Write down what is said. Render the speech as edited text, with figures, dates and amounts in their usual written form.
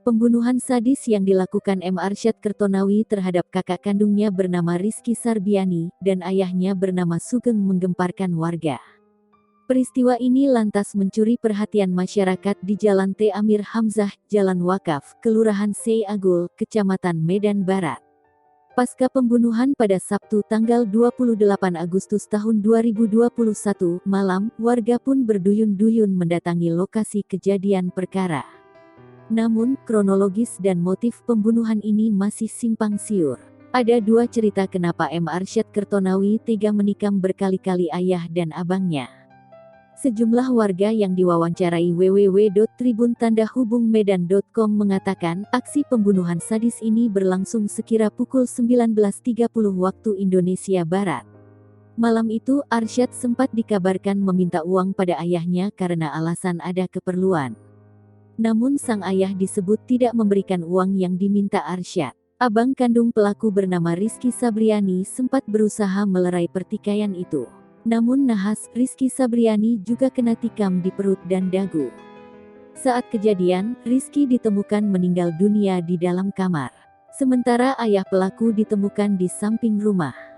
Pembunuhan sadis yang dilakukan M. Arsyad Kertonawi terhadap kakak kandungnya bernama Rizky Sarbiani dan ayahnya bernama Sugeng menggemparkan warga. Peristiwa ini lantas mencuri perhatian masyarakat di Jalan T. Amir Hamzah, Jalan Wakaf, Kelurahan Sei Agul, Kecamatan Medan Barat. Pasca pembunuhan pada Sabtu tanggal 28 Agustus tahun 2021 malam, warga pun berduyun-duyun mendatangi lokasi kejadian perkara. Namun, kronologis dan motif pembunuhan ini masih simpang siur. Ada dua cerita kenapa M. Arsyad Kertonawi tega menikam berkali-kali ayah dan abangnya. Sejumlah warga yang diwawancarai www.tribuntandahubungmedan.com mengatakan, aksi pembunuhan sadis ini berlangsung sekira pukul 19.30 waktu Indonesia Barat. Malam itu, Arsyad sempat dikabarkan meminta uang pada ayahnya karena alasan ada keperluan. Namun sang ayah disebut tidak memberikan uang yang diminta Arsyad. Abang kandung pelaku bernama Rizky Sabriani sempat berusaha melerai pertikaian itu. Namun nahas, Rizky Sabriani juga kena tikam di perut dan dagu. Saat kejadian, Rizky ditemukan meninggal dunia di dalam kamar. Sementara ayah pelaku ditemukan di samping rumah.